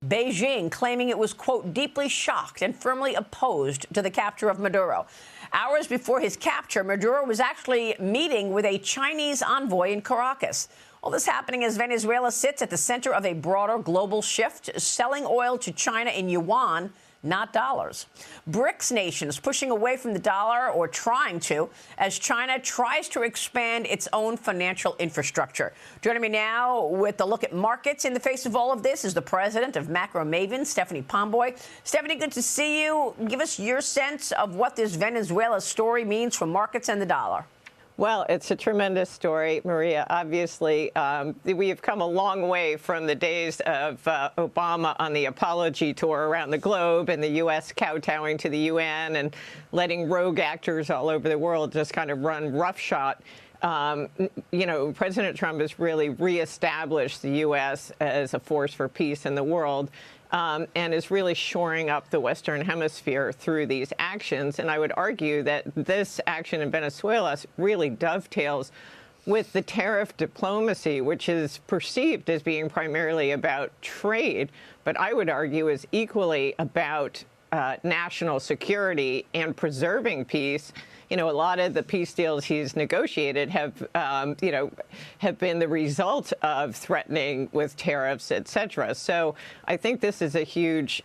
Beijing claiming it was, quote, deeply shocked and firmly opposed to the capture of Maduro. Hours before his capture, Maduro was actually meeting with a Chinese envoy in Caracas. All this happening as Venezuela sits at the center of a broader global shift, selling oil to China in yuan, not dollars. BRICS nations pushing away from the dollar, or trying to, as China tries to expand its own financial infrastructure. Joining me now with a look at markets in the face of all of this is the president of Macro Maven, Stephanie Pomboy. Stephanie, good to see you. Give us your sense of what this Venezuela story means for markets and the dollar. Well, it's a tremendous story, Maria. Obviously, we have come a long way from the days of Obama on the apology tour around the globe and the U.S. kowtowing to the UN and letting rogue actors all over the world just kind of run roughshod. President Trump has really reestablished the U.S. as a force for peace in the world. And is really shoring up the Western Hemisphere through these actions. And I would argue that this action in Venezuela really dovetails with the tariff diplomacy, which is perceived as being primarily about trade, but I would argue is equally about national security and preserving peace. A lot of the peace deals he's negotiated have been the result of threatening with tariffs, et cetera. So I think this is a huge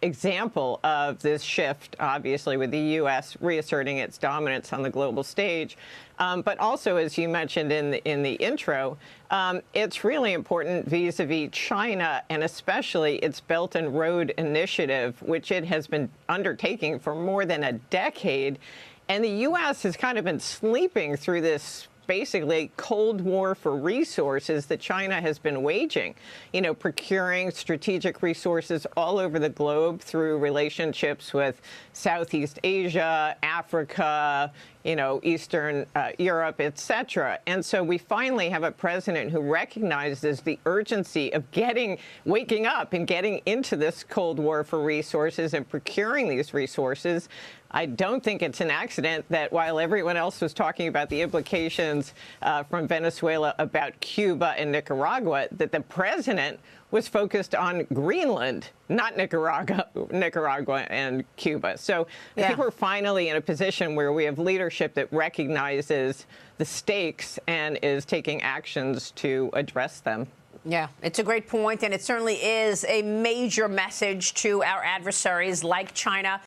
example of this shift, obviously, with the U.S. reasserting its dominance on the global stage. But also, as you mentioned in the intro, it's really important vis-a-vis China, and especially its Belt and Road Initiative, which it has been undertaking for more than a decade. And the U.S. has kind of been sleeping through this basically Cold War for resources that China has been waging, procuring strategic resources all over the globe through relationships with Southeast Asia, Africa, Eastern Europe, et cetera. And so we finally have a president who recognizes the urgency of waking up and getting into this Cold War for resources and procuring these resources. I don't think it's an accident that while everyone else was talking about the implications from Venezuela about Cuba and Nicaragua, that the president was focused on Greenland, not Nicaragua and Cuba. So I think we're finally in a position where we have leadership that recognizes the stakes and is taking actions to address them. Yeah, it's a great point, and it certainly is a major message to our adversaries like China.